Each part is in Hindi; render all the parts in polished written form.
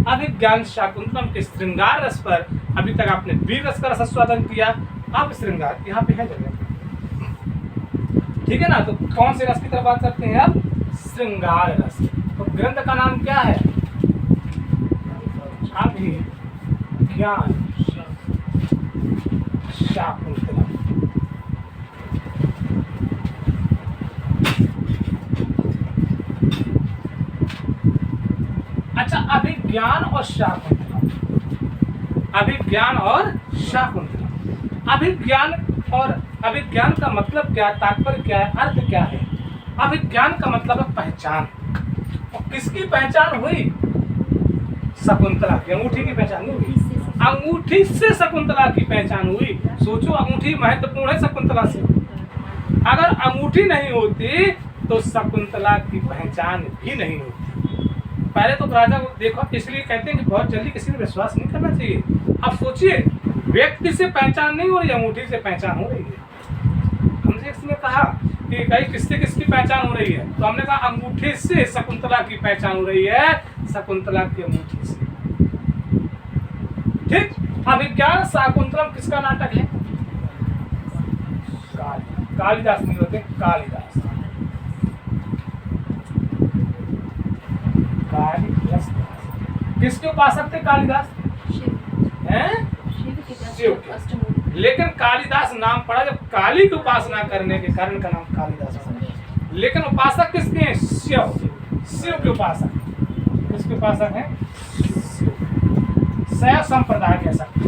अभिज्ञान शाकुंतलम के श्रृंगार रस पर अभी तक आपने वीर रस का रसास्वादन किया, अब श्रृंगार यहाँ पे है जगह, ठीक है ना। तो कौन से रस की तरफ बात करते हैं अब? श्रृंगार रस। तो ग्रंथ का नाम क्या है? अभिज्ञान शाकुंतलम। अच्छा, अभिज्ञान और शाकुंतलम, अभिज्ञान और शाकुंतलम। अभिज्ञान का मतलब क्या, तात्पर्य क्या है, अर्थ क्या है? अभिज्ञान का मतलब है पहचान। और किसकी पहचान हुई? शकुंतला की। अंगूठी की पहचान नहीं हुई, अंगूठी से शकुंतला की पहचान हुई। सोचो, अंगूठी महत्वपूर्ण है शकुंतला से। अगर अंगूठी नहीं होती तो शकुंतला की पहचान भी नहीं होती। पहले तो राजा को देखो, इसलिए कहते हैं कि बहुत जल्दी किसी में विश्वास नहीं करना चाहिए। अब सोचिए, व्यक्ति से पहचान नहीं हो रही, अंगूठी से पहचान हो रही है। हमसे किसी ने कहा कि भाई किससे किसकी पहचान हो रही है, तो हमने कहा अंगूठी से शकुंतला की पहचान हो रही है, शकुंतला की अंगूठी से। ठीक। अभिज्ञान शाकुंतलम किसका नाटक है? कालिदास नहीं होते, कालिदास। किसके उपासक थे कालिदास? शिव के। लेकिन कालिदास नाम पड़ा जब काली की उपासना करने के कारण का नाम कालिदास पड़ा। लेकिन उपासक किसके हैं? शिव के उपासक। किसके उपासक हैं? शैव संप्रदाय कह सकते।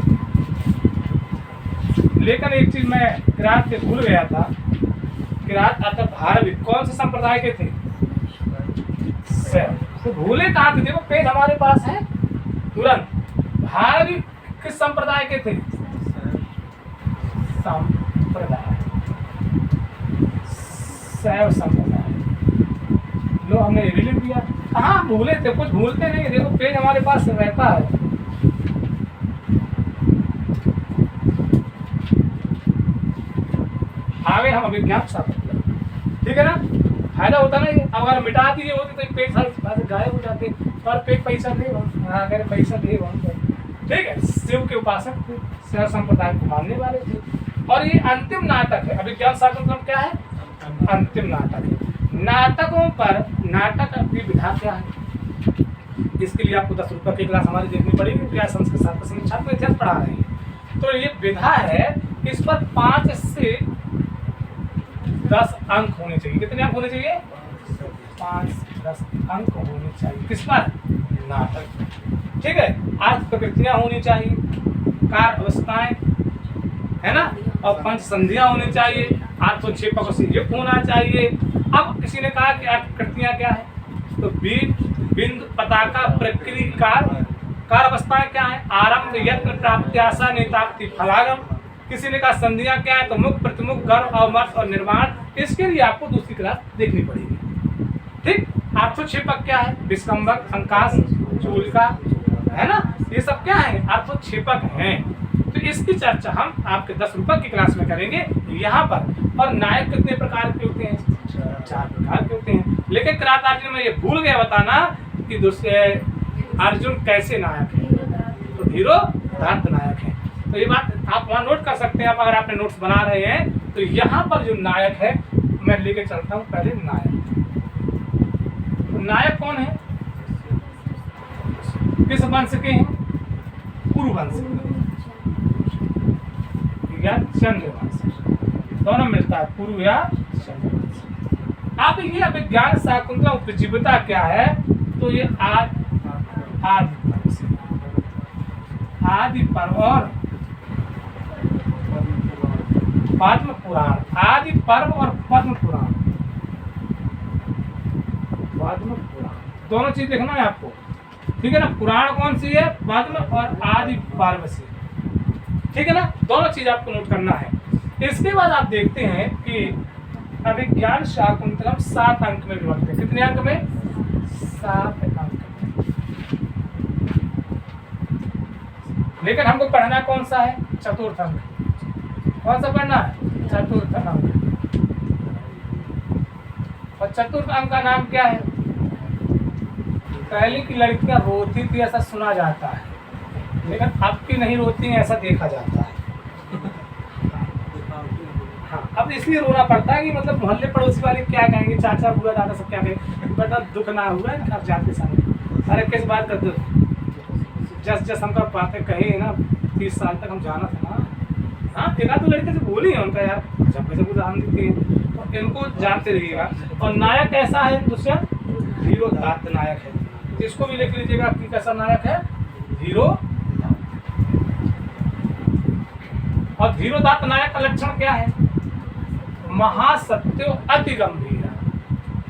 लेकिन एक चीज मैं किरात से भूल गया था, किरात अर्थात भारवी कौन से संप्रदाय के थे? शैव। तो भूले कहाँ थे? देखो पेज हमारे पास है तुरंत। भारवी किस संप्रदाय के थे? संप्रदाय, शैव संप्रदाय। लो, हमने ये भी लिख दिया। कहाँ भूले थे? कुछ भूलते नहीं, देखो पेज हमारे पास रहता है। आगे हम अभिज्ञान शाकुंतलम, ठीक है ना। फायदा होता नहीं, अगर मिटा दिए होते तो पेज गायब हो जाते, पर पेज पैसा दे, अगर पैसा दे, ठीक है। शिव के उपासक थे, शैव संप्रदाय को मानने वाले थे। और ये अंतिम नाटक है। अभिज्ञान शाकुंतलम क्या है? अंतिम नाटक है। नाटकों पर नाटक की विधा क्या है? इसके लिए आपको 10 रुपये की क्लास हमारी देखनी पड़ेगी। क्या संस्कृत शास्त्र छात्र इतिहास पढ़ा रहे हैं, तो ये विधा है। इस पर 5 से 10 अंक होने चाहिए। कितने अंक होने चाहिए? 5 से 10 अंक होने चाहिए। किस पर? नाटक। ठीक है। अर्थ प्रकृतियां होनी चाहिए, कार अवस्थाएं, है ना, और 5 संधियां होनी चाहिए, अर्थोक्षेपक से युक्त होना चाहिए। अब किसी ने कहा कि अर्थ प्रकृतियां क्या है, तो बिंदु, पताका, प्रकृति, कार अवस्थाएं क्या है? आरंभ, यत्न, प्राप्त्याशा, नेताप्ति, फलागम। किसी ने कहा संधियां क्या है, तो मुख, प्रतिमुख, गर्भ, अवमर्श और निर्माण। इसके लिए आपको दूसरी क्लास देखनी पड़ेगी। ठीक। अर्थोक्षेपक क्या है? विस्कंभक, अंकाश, चूलिका, है ना, ये सब क्या है? अर्थोक्षेपक हैं। तो इसकी चर्चा हम आपके 10 रुपए की क्लास में करेंगे यहाँ पर। और नायक कितने प्रकार के होते हैं? 4 प्रकार के होते हैं। लेकिन किरातार्जुन में ये भूल गया बताना कि दूसरे अर्जुन कैसे नायक है, तो धीरोदात्त नायक है। तो ये बात आप वहाँ नोट कर सकते हैं। अगर आपने नोट्स बना रहे हैं तो यहाँ पर जो नायक है मैं लेके चलता हूँ। पहले नायक, तो नायक कौन है? किस वंश के हैं? कुरु वंश या चंद्र वंश, दोनों मिलता है, कुरु या चंद्र वंश। अब ये अभिज्ञान शाकुंतलम उपजीविका क्या है? तो ये आदि पर्व और पद्म पुराण। आदि पर्व और पद्म पुराण, दोनों चीज देखना है आपको, ठीक है ना। पुराण कौन सी है? पद्म और आदि पर्व से, ठीक है ना। दोनों चीज आपको नोट करना है। इसके बाद आप देखते हैं कि अभिज्ञान शाकुंतलम 7 अंक में विभक्त है। कितने अंक में? 7 अंक में। लेकिन हमको पढ़ना कौन सा है? चतुर्थ अंक। कौन सा पढ़ना है? चतुर्थ अंक। और चतुर्थ अंक का नाम क्या है? पहले की लड़कियां रोती थी ऐसा सुना जाता है, लेकिन अब की नहीं रोती हैं ऐसा देखा जाता है। हाँ, अब इसलिए रोना पड़ता है कि मतलब मोहल्ले पड़ोसी वाले क्या कहेंगे, चाचा बुआ दादा सब क्या कहेंगे, बेटा दुख ना हुआ है अब जाते समय। अरे किस बात का दुख, जस हमका बातें कही ना 30 साल तक हम जाना था ना। हाँ, एक आध तो लड़के से बोली है उनका यार जब कैसे उदाहरण देती है, तो इनको जानते रहिएगा। और नायक कैसा है दुष्यंत? हीरो दात नायक है। इसको भी लिख लीजिएगा कि कैसा नायक है, हीरो। और हीरो दात नायक का लक्षण क्या है? महासत्यो अति गंभीर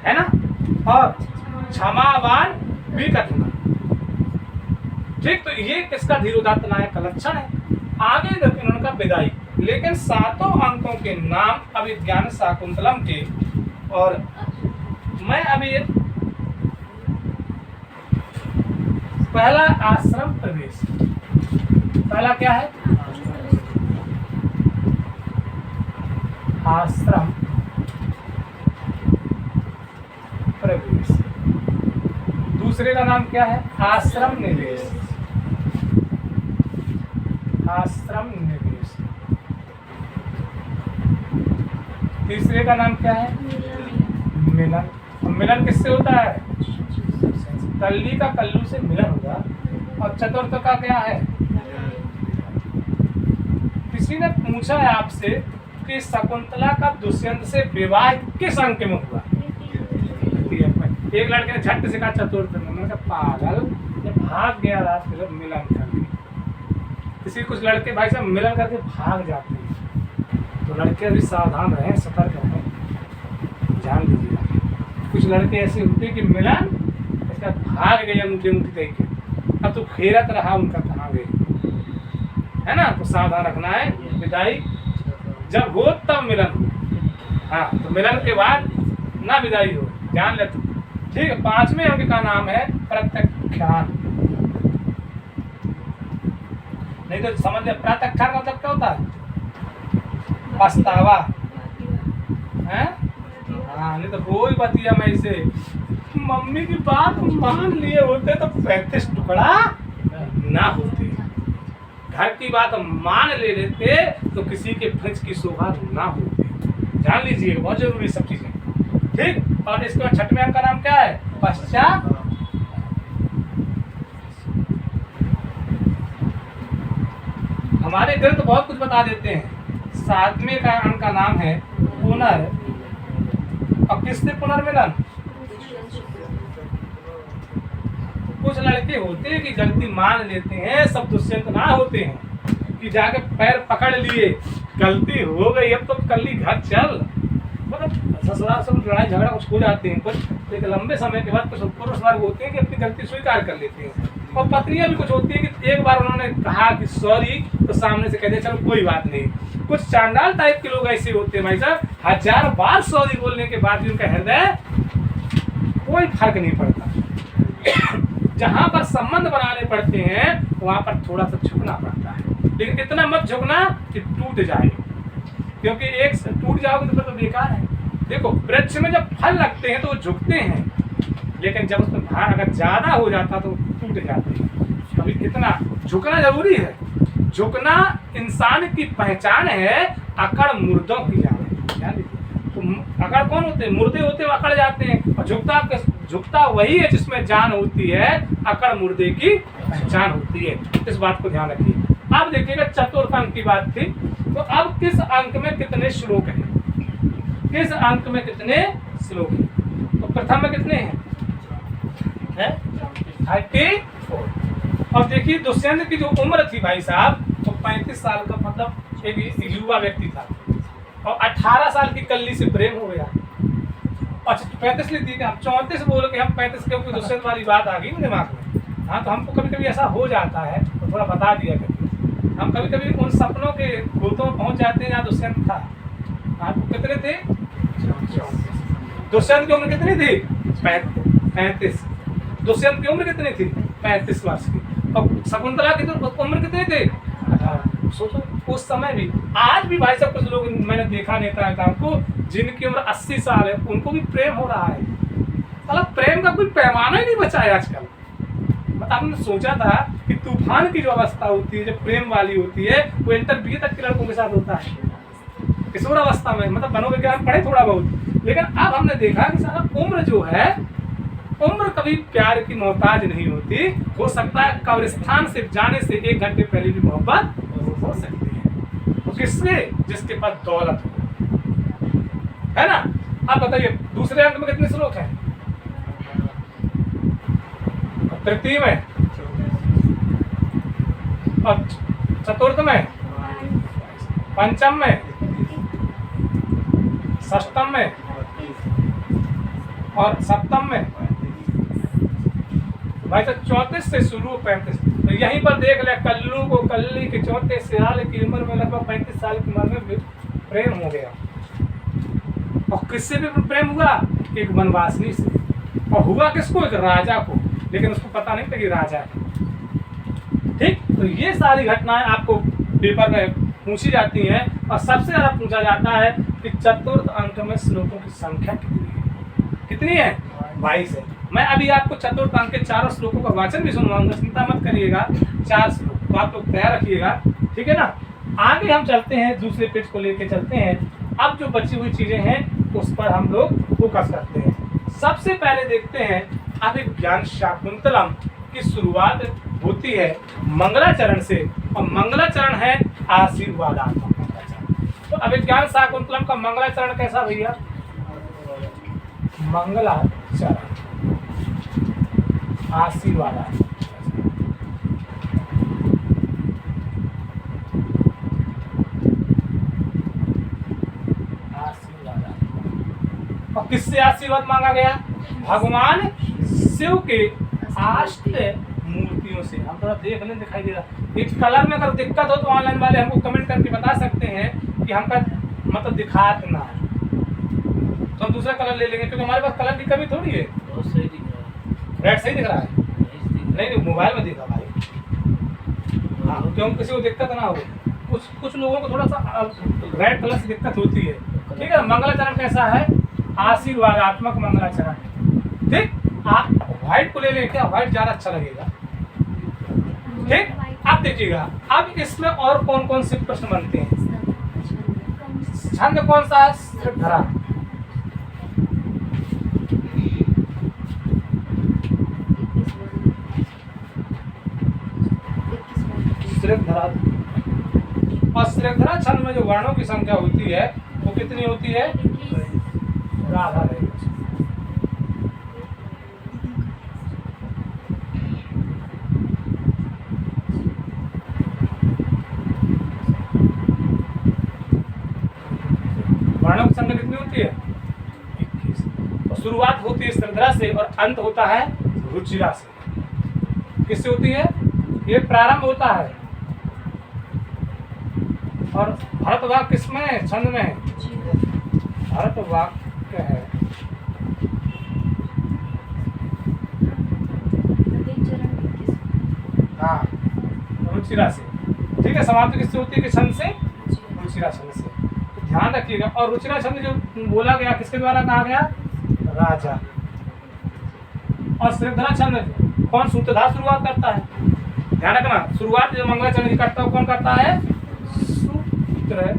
है ना, और क्षमावान विकथना। ठीक, तो ये किसका धीरोदात्त नायक का लक्षण है। आगे देखिए उनका विदाई, लेकिन 7 अंकों के नाम अभिज्ञान शाकुंतलम के। और मैं अभी पहला आश्रम प्रवेश, पहला क्या है? आश्रम प्रवेश। दूसरे का नाम क्या है? आश्रम निवेश, आश्रम निवेश। तीसरे का नाम क्या है? मिलन। मिलन किससे होता है? कल्ली का कल्लू से मिलन होगा। और चतुर्थ का क्या है? किसी ने पूछा है आपसे कि शकुंतला का दुष्यंत से विवाह किस अंक में हुआ? एक लड़के ने झट से कहा चतुर्थ में। मैंने कहा पागल, जब भाग गया रात फिर मिलन करके। किसी कुछ लड़के भाई साहब मिलन करके भाग जाते हैं, तो लड़के अभी सावधान रहें, सतर्क रहें, जान लीजिएगा। कुछ लड़के ऐसे होते हैं कि मिलन इसका भाग गए अंगूठी अंगूठी दे के, अब तो फेरत रहा उनका कहाँ गए, है ना। तो सावधान रखना है, विदाई जब हो तब मिलन हो। हाँ, तो मिलन के बाद ना विदाई हो, जान ले तू। ठीक है, 5वें अंक का नाम है प्रत्याख्यान। नहीं तो समझ ले, प्रत्याख्यान मतलब क्या होता है? पछतावा है। हाँ, नहीं तो रोज बतिया मैं इसे, मम्मी की बात मान लिए होते तो 35 टुकड़ा ना होते, घर की बात मान ले लेते तो किसी के फ्रिज की शोभा ना होती। जान लीजिए, बहुत जरूरी सब चीजें। ठीक, और इसके बाद 6वें अंक का नाम क्या है? पश्चात। हमारे ग्रंथ बहुत कुछ बता देते हैं। 7वें का अंक का नाम है पुनर्। और किससे पुनर्मिलन? कुछ लड़के होते हैं कि गलती मान लेते हैं, सब दुष्यंत ना होते हैं कि जाके पैर पकड़ लिए, गलती हो गई अब तो कल ही घर चल। मतलब ससुराल से लड़ाई झगड़ा कुछ हो जाते हैं, कुछ एक लंबे समय के बाद कुछ पुरुष वर्ग होते हैं कि अपनी गलती स्वीकार कर लेते हैं। और पत्नियां भी कुछ होती है कि एक बार उन्होंने कहा कि सॉरी, तो सामने से कहते चलो कोई बात नहीं। कुछ चांडाल टाइप के लोग ऐसे होते हैं भाई साहब, 1000 बार सॉरी बोलने के बाद भी उनका हृदय कोई फर्क नहीं पड़ता। जहां पर संबंध बनाने पड़ते हैं वहां पर थोड़ा सा झुकना पड़ता है, लेकिन इतना मत झुकना कि टूट जाए, क्योंकि एक टूट जाओगे तो फिर तो बेकार है। देखो, वृक्ष में जब फल लगते हैं तो वो झुकते हैं, लेकिन जब उसमें भार अगर ज्यादा हो जाता तो टूट जाते हैं। अभी कितना झुकना जरूरी है। झुकना इंसान की पहचान है, अकड़ मुर्दों की जान है। तो अकड़ कौन होते हैं? मुर्दे होते हैं, अकड़ जाते हैं। और झुकता वही है जिसमें जान होती है, अकड़ मुर्दे की पहचान होती है। इस बात को ध्यान रखिए। अब देखिएगा, चतुर्थ अंक की बात थी, तो अब किस अंक में कितने श्लोक हैं? किस अंक में कितने श्लोक हैं? तो प्रथम में कितने हैं? 34। और देखिए दुष्यंत की जो उम्र थी भाई साहब, तो 35 साल का, मतलब एक युवा व्यक्ति था, और 18 साल की कल्ली से प्रेम हो गया। अच्छा, 35 ली थी, हम 34 बोल के हम 35 के दुष्यंत वाली बात आ गई ना दिमाग में। हाँ, तो हमको कभी कभी ऐसा हो जाता है, तो थोड़ा बता दिया करिए। हम कभी कभी उन सपनों के गोतों में पहुंच जाते हैं जहाँ दुष्यंत था। आपको कितने थे? दुष्यंत की उम्र कितनी थी? 35। दुष्यंत की उम्र कितनी थी? 35 वर्ष की। और शकुंतला की तो उम्र कितनी थी? 18। सोचो उस समय भी, आज भी भाई साहब कुछ लोग मैंने देखा नेताओं को जिनकी उम्र 80 साल है, उनको भी प्रेम हो रहा है। मतलब प्रेम का कोई पैमाना ही नहीं बचा है आजकल। हमने सोचा था कि तूफान की जो अवस्था होती है, जो प्रेम वाली होती है, वो इंटर बी तक के लड़कों के साथ होता है, किशोर अवस्था में, मतलब मनोविज्ञान पढ़े थोड़ा बहुत। लेकिन अब हमने देखा कि सारा उम्र जो है, उम्र कभी प्यार की मोहताज नहीं होती। हो सकता है कब्रिस्तान से जाने से 1 घंटे पहले भी मोहब्बत हो सकती है। तो किससे? जिसके पास दौलत हो, है ना। अब बताइए दूसरे अंक में कितने श्लोक हैं? तृतीय में और चतुर्थ में, पंचम में, षष्टम में और सप्तम में। भाई तो 34 से शुरू 35। तो यहीं पर देख ले, कल्लू को कल्ली के 34 साल की उम्र में, लगभग 35 साल की उम्र में प्रेम हो गया। और किससे भी प्रेम हुआ? एक वनवासिनी से। और हुआ किसको? एक राजा को। लेकिन उसको पता नहीं था कि राजा है। ठीक, तो ये सारी घटनाएं आपको पेपर में पूछी जाती हैं। और सबसे ज्यादा पूछा जाता है कि चतुर्थ अंक में श्लोकों की संख्या कितनी है? कितनी है? 22 है। मैं अभी आपको चतुर्थ अंक के 4 श्लोकों का वाचन भी सुनवाऊंगा, चिंता मत करिएगा। 4 श्लोक तो आप लोग तैयार रखिएगा, ठीक है ना। आगे हम चलते हैं, दूसरे पेज को लेके चलते हैं। अब जो बची हुई चीजें हैं उस पर हम लोग फोकस करते हैं। सबसे पहले देखते हैं अभिज्ञान शाकुंतलम की शुरुआत होती है मंगलाचरण से, और मंगलाचरण है आशीर्वादात्मक मंगलाचरण। तो अभिज्ञान शाकुंतलम का मंगलाचरण कैसा भैया? मंगलाचरण आशीर्वादात्मक। और किससे आशीर्वाद मांगा गया? भगवान शिव के अष्ट मूर्तियों से। हम थोड़ा देख लें, दिखाई दे रहा। एक कलर में अगर दिक्कत हो तो ऑनलाइन वाले हमको कमेंट करके बता सकते हैं कि हमका मतलब दिखात ना है, तो हम दूसरा कलर ले लेंगे, क्योंकि हमारे पास कलर की कमी थोड़ी है। सही दिख रहा है। रेड सही दिख रहा है? नहीं, मोबाइल में दिखा भाई। हाँ, क्योंकि किसी को दिक्कत ना हो। कुछ लोगों को थोड़ा सा रेड कलर से दिक्कत होती है। ठीक है, मंगलाचरण कैसा है? आशीर्वादात्मक मंगलाचरण। ठीक, आप व्हाइट को ले लें क्या? व्हाइट ज्यादा अच्छा लगेगा। ठीक, आप देखिएगा अब इसमें और कौन कौन से प्रश्न बनते हैं। छंद कौन सा है? श्रीधरा। श्रीधरा। और श्रीधरा छंद में जो वर्णों की संख्या होती है वो कितनी होती है? राधा रहेगी। वर्णों की संख्या कितनी होती है? 21। और शुरुआत होती है श्रीधरा से और अंत होता है रुचिरा से। किससे होती है? ये प्रारंभ होता है। और भरत वाक्य किसमें? छंद में। भरत वाक्य है। हाँ, रुचिरा से। ठीक है, समाप्ति किससे होती है? कि छंद से, रुचिरा छंद से। तो ध्यान रखिएगा। और रुचिरा छंद जो बोला गया किसके द्वारा कहा गया? राजा। और श्रीधरा छंद कौन सूत्रधार शुरुआत करता है? ध्यान रखना, शुरुआत जो मंगलाचरण की करता है कौन करता है? सूत्रधार।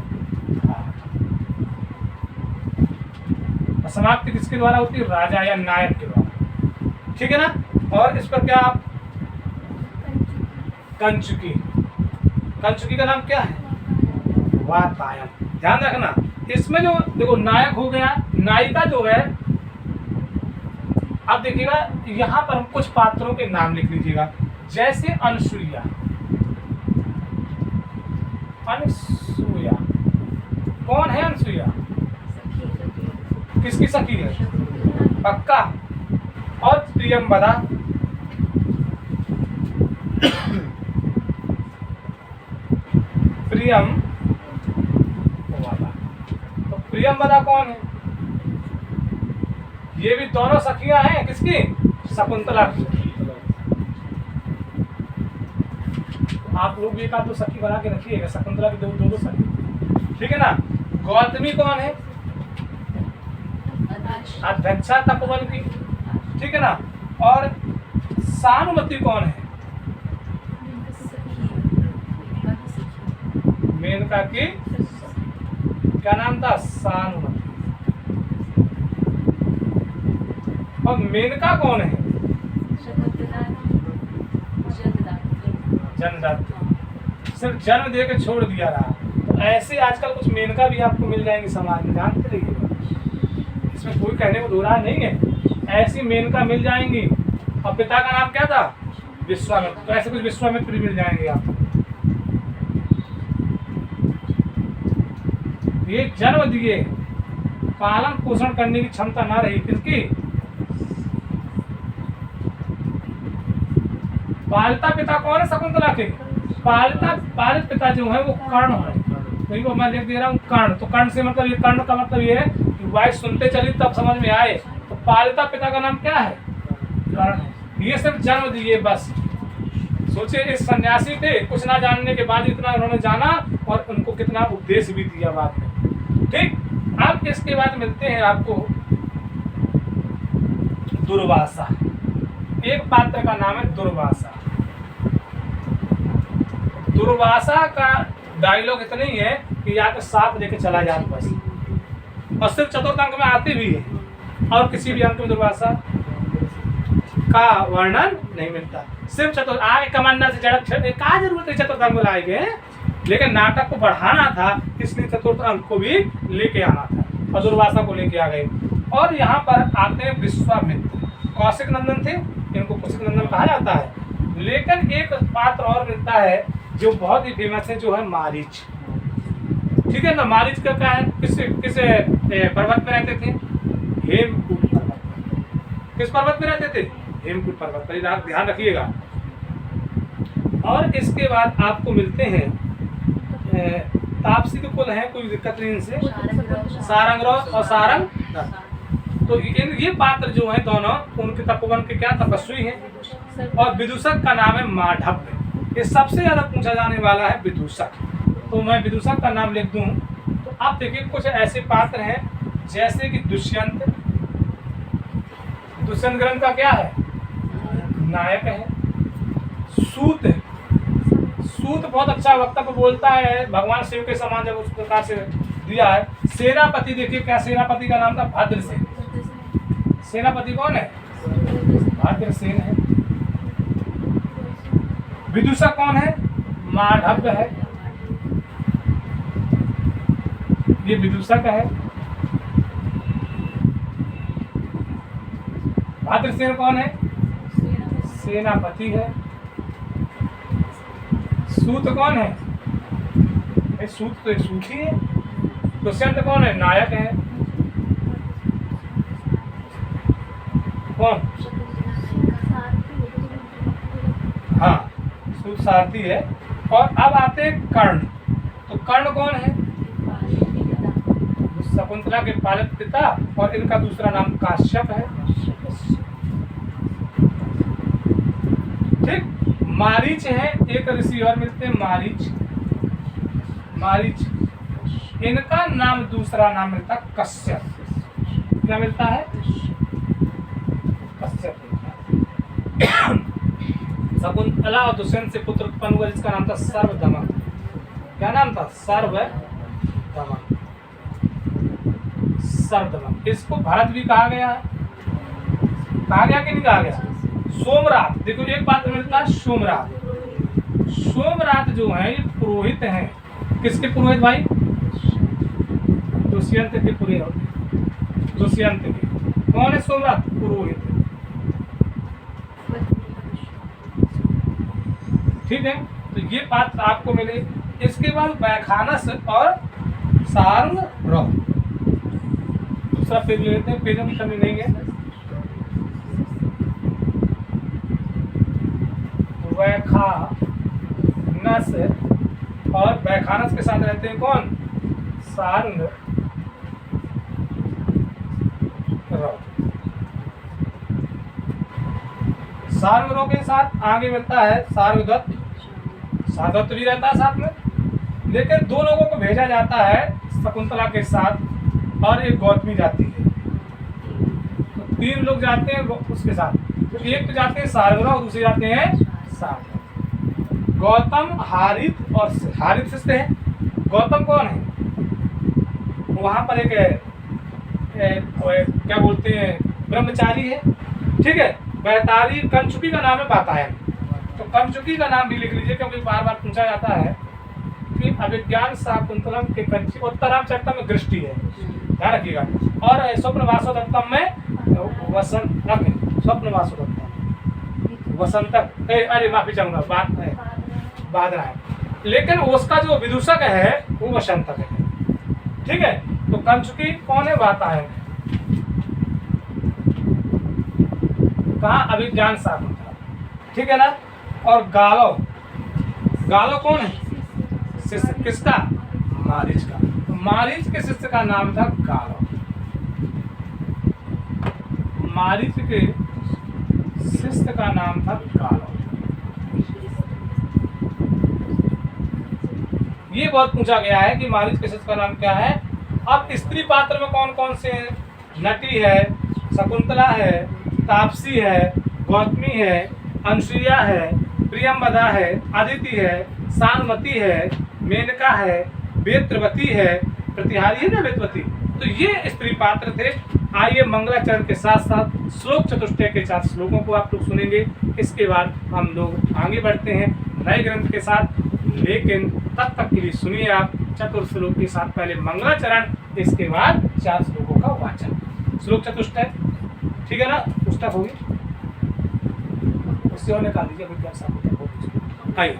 समाप्ति किसके द्वारा होती है? राजा या नायक के द्वारा। ठीक है ना। और इस पर क्या? कंचुकी। कंचुकी का नाम क्या है? वातायन। ध्यान रखना, इसमें जो देखो नायक हो गया, नायिका जो है, अब देखिएगा यहाँ पर हम कुछ पात्रों के नाम लिख लीजिएगा। जैसे अनसुईया। अनसुईया कौन है? अनसुईया किसकी सखी है? पक्का। और प्रियंवदा। तो प्रियंवदा कौन है? ये भी दोनों सखियां हैं। किसकी? शकुंतला की। आप लोग भी एक आध दो सखी बना के रखिएगा, शकुंतला की दो सखी। ठीक है ना। गौतमी कौन है? अध्यक्षा तपोवन की। ठीक है ना। और सानुमति कौन है? मेनका की क्या नाम था? सानुमती। और मेनका कौन है? जनदात्री। सिर्फ जन्म दे के छोड़ दिया रहा। तो ऐसे आजकल कुछ मेनका भी आपको मिल जाएंगे समाज में, जानते रहिए, इसमें कोई कहने को दो राय नहीं है। ऐसी मेनका मिल जाएंगी। और पिता का नाम क्या था? विश्वामित्र। तो ऐसे कुछ विश्वामित्र भी मिल जाएंगे आपको। ये जन्म दिए, पालन पोषण करने की क्षमता ना रही किसकी? पालता पिता कौन है शकुंतला के? पालित पिता जो है वो कर्ण है। वही को मैं लिख दे रहा हूँ, कर्ण। तो कर्ण से मतलब, ये कर्ण का मतलब ये है कि वाइस सुनते चली तब समझ में आए। तो पालिता पिता का नाम क्या है? कर्ण। ये सिर्फ जन्म दिए बस। सोचिए, इस सन्यासी थे, कुछ ना जानने के बाद इतना उन्होंने जाना और उनको कितना उपदेश भी दिया बाद में। ठीक। अब इसके बाद मिलते हैं आपको दुर्वासा। एक पात्र का नाम है दुर्वासा। दुर्वासा का डायलॉग इतना ही है कि या तो साथ लेके चला जाए बस। और सिर्फ चतुर्थ अंक में आते भी है, और किसी भी अंक में दुर्वासा का वर्णन नहीं मिलता। सिर्फ चतुर्थ आगे कमांडर से झड़प क्या जरूरत है चतुर्थ अंक लाए गए, लेकिन नाटक को बढ़ाना था, इसलिए चतुर्थ अंक को भी लेके आना था और दुर्वासा को लेके आ गए। और यहाँ पर आते हैं विश्वामित्र। कौशिक नंदन थे, इनको कौशिक नंदन कहा जाता है। लेकिन एक पात्र और मिलता है जो बहुत ही फेमस है, जो है मारीच। ठीक है ना? मारीच का क्या है? किस पर्वत में रहते थे? हेमकूट पर्वत। किस पर्वत में रहते थे? हेमकूट पर्वत पर। ध्यान रखिएगा। और इसके बाद आपको मिलते हैं तापसी तो कुल है, कोई दिक्कत नहीं इनसे, सारंगरौत और सारंग। तो ये पात्र जो है दोनों, उनके तपोवन के क्या तपस्वी हैं। और विदूषक का नाम है माधव्य। ये सबसे ज्यादा पूछा जाने वाला है विदूषक। तो मैं विदूषक का नाम लिख दूं। तो आप देखिए, कुछ ऐसे पात्र हैं जैसे कि दुष्यंत। दुष्यंत ग्रंथ का क्या है? नायक है। सूत है। सूत बहुत अच्छा वक्तव्य बोलता है, भगवान शिव के समान जब उस प्रकार से दिया है। सेनापति देखिए, क्या सेनापति का नाम था? भद्रसेन। सेनापति कौन है? भद्रसेन है। विदूषक कौन है? माधव्य है। ये विदूषक है। भद्रसेन कौन है? सेनापति है। सूत कौन है? सूत तो एक सूत ही है। दुष्यंत कौन है? नायक है। कौन? हाँ, सूत सारथी है। और अब आते हैं कर्ण। तो कर्ण कौन है? शकुंतला के पालित पिता, और इनका दूसरा नाम काश्यप है। ठीक। मारीच है, एक ऋषि और मिलते हैं, मारीच। इनका नाम, दूसरा नाम मिलता है कश्यप। क्या मिलता है? कश्यप। शकुंतला और दुष्यंत से पुत्र उत्पन्न हुआ, जिसका नाम था सर्वदमन। क्या नाम था? सर्वदमन। इसको भरत भी कहा गया है। कहा गया कि नहीं कहा गया? सोमरात। देखो, एक बात मिलता है, सोमरात। सोमरात जो है ये पुरोहित हैं। किसके पुरोहित भाई? दुष्यंत के पुरोहित। दुष्यंत के। कौन है सोमरात? पुरोहित। ठीक है। तो ये पात्र आपको मिले। इसके बाद वैखानस और सारंगरौत। दूसरा पेज ले लेते हैं, पेजों की कमी नहीं है। वैखानस और वैखानस के साथ रहते हैं कौन? सारंगरौत। सारंगरौत के साथ आगे मिलता है सारंगदत्त। सारंगदत्त भी रहता है साथ में, लेकिन दो लोगों को भेजा जाता है शकुंतला के साथ, और एक गौतमी जाती है। तो तीन लोग जाते हैं उसके साथ। तो एक तो जाते हैं सारंगरौत और दूसरे जाते हैं सारंगदत्त। गौतम, हारित और हारित शिष्य है, गौतम कौन है? वहां पर एक क्या बोलते हैं ब्रह्मचारी है, ठीक है। बैताली कंचुकी का नाम है वातायन, तो कंचुकी का नाम भी लिख लीजिए क्योंकि बार बार पूछा जाता है कि अभिज्ञान शाकुंतलम के कंची उत्तराचर्तम में दृष्टि है, ध्यान रखिएगा। और स्वप्न वासोदत्तम में वसंत, स्वप्न वासोदत्तम वसंतक, अरे माफी चाहूंगा, बादरा है, लेकिन उसका जो विदूषक है वो वसंतक है, ठीक है। तो कंचुकी कौन है? वातायन। कहाँ? अभिज्ञान शाकुंतलम, ठीक है ना। और गालो, गालो कौन है? शिष्य किसका? मारीच का। तो मारीच के शिष्य का नाम था गालो। मारीच के शिष्य का नाम था गालो। ये बहुत पूछा गया है कि मारीच के शिष्य का नाम क्या है। अब स्त्री पात्र में कौन कौन से हैं? नटी है, शकुंतला है, तापसी है, गौतमी है, अनुसुईया है, प्रियंवदा है, अदिति है, सानमती है, मेनका है, वेत्रवती है, प्रतिहारी है ना वेत्रवती। तो ये स्त्री पात्र थे। आइए मंगलाचरण के साथ साथ श्लोक चतुष्टय के 4 श्लोकों को आप लोग सुनेंगे। इसके बाद हम लोग आगे बढ़ते हैं नए ग्रंथ के साथ, लेकिन तब तक के लिए सुनिए आप चतुर्श्लोक के साथ पहले मंगलाचरण, इसके बाद 4 श्लोकों का वाचन। श्लोक चतुष्टय, ठीक है ना, पुस्तक होगी उससे और निकाल दीजिए अभी क्या साथ। आइए।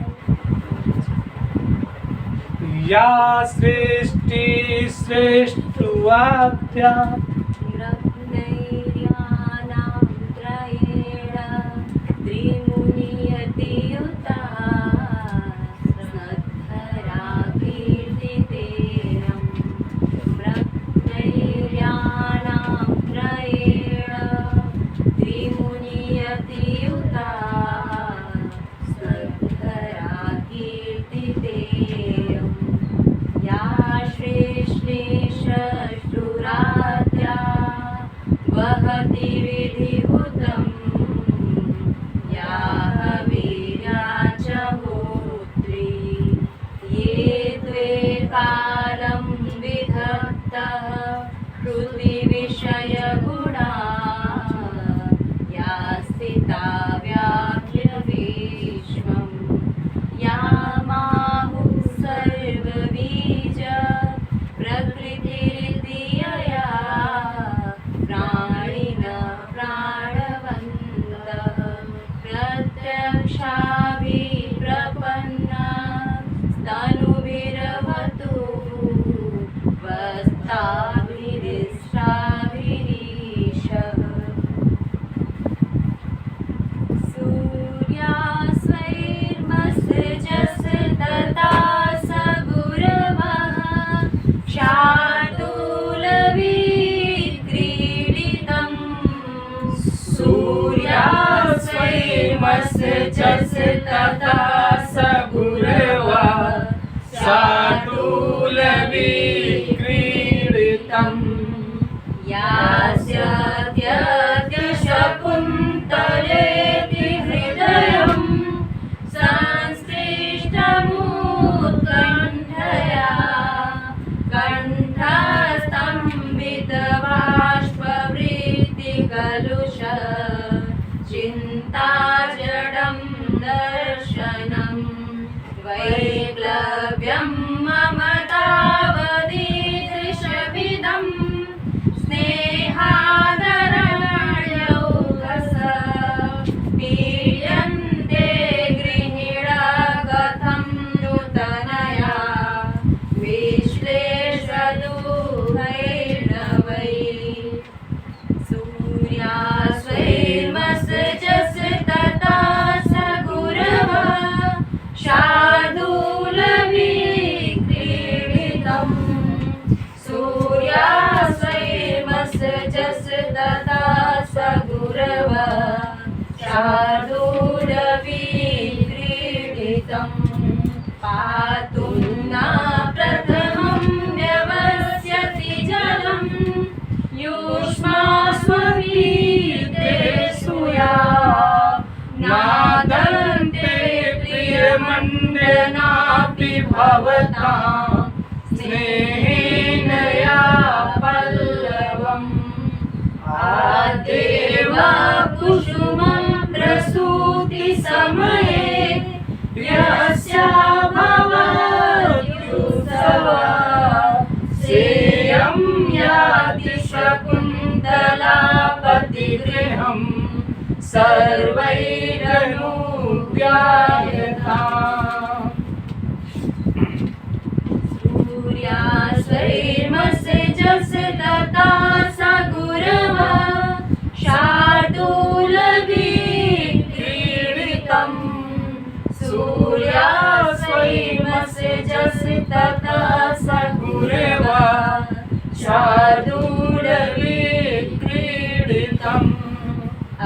या सृष्टि सृष्टुवाद्या स्नेहेन या पल्लवम् आदेव कुसुमं प्रसूतिसमये यस्या भवत्युत्सवा सेयं याति शकुन्तलापतिगृहं सर्वैरनुज्ञायताम् सूर्यास्वैर्मसे जसे तथा सा गुरवा शार्दूलविक्रीडितम् सूर्यास्वैर्मसे जसे तथा सा गुरवा शार्दूलविक्रीडितम्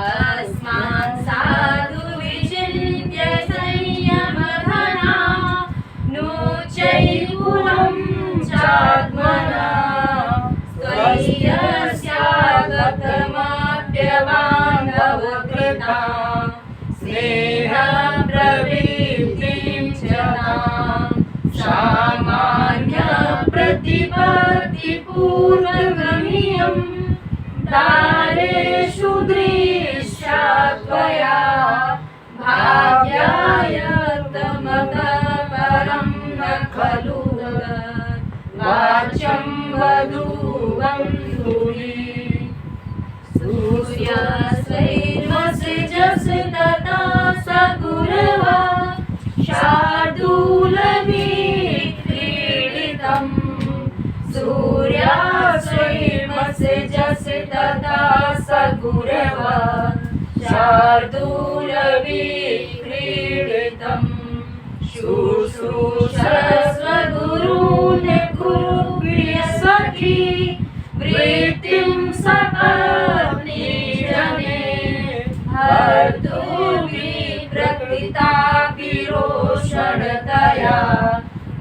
अस्मान् साधु विचिन्त्य संयमधना नोचैकुलं चात्मना स्वयस्यागतमाप्यबान्धवकृता स्नेहप्रवृत्तिं च तां सामान्यप्रतिपत्तिपूर्वगम्यं दारेषु दृश्या त्वया भाग्यायतमतपरं न खलु वाच्यं वधूवन्धुहि सूर्यास्वैर्मसे जसे तथा सा गुरवा शार्दूलविक्रीडितम् सूर्यास्वैर्मसे जसे तथा सा गुरवा शार्दूलविक्रीडितम् शुश्रूषस्व गुरून् गुरुप्रिय सखी वृत्तिं सपत्नी जने हर्तुर्विप्रकृता विरोषणतया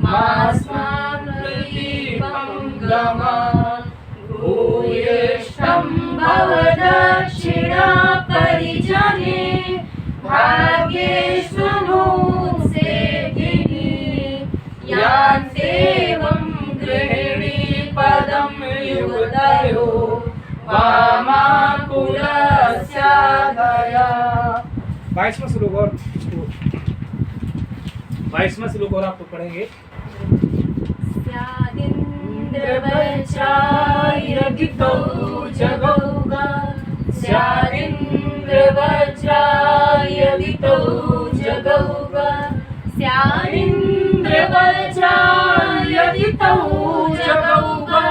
मास्मान् प्रदीपं गमान् भूयिष्ठं भवदक्षिणा परिजने भाग्येष्वनो सेविनी यान्तेवं गृहिणी पदं युवतयो वामाकुलस्याधया। 22वां श्लोक और 22वां श्लोक और आपको पढ़ेंगे। स्यादिन्द्रवज्रायदितौ जगौगा स्यादिन्द्रवज्रायदितौ जगौगा स्यादिन्द्रवज्रायदितौ जगौगा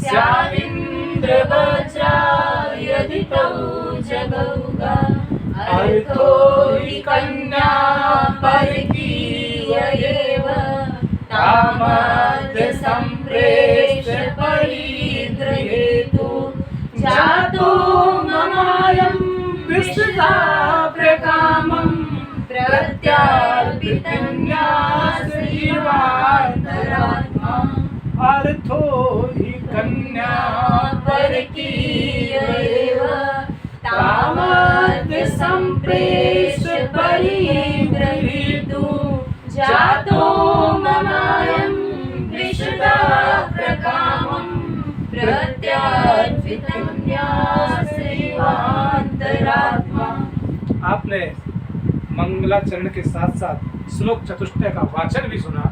स्यादिन्द्रवज्रायदितौ जगौगा अर्थो हि कन्या परकीय एव तामद्य सम्प्रेष्य परिगृहेतु जातो ममायं विश्रुता प्रकामं प्रत्यार्पितन्यासजीवान्तरात्मा अर्थो हि कन्या परकीय एव तामद्य सम्प्रेष्य परिगृहीतु जातो ममायं विश्रुता प्रकामं प्रत्यार्पितन्यासजीवान्तरात्मा। आपने मंगलाचरण के साथ साथ श्लोक चतुष्टय का वाचन भी सुना।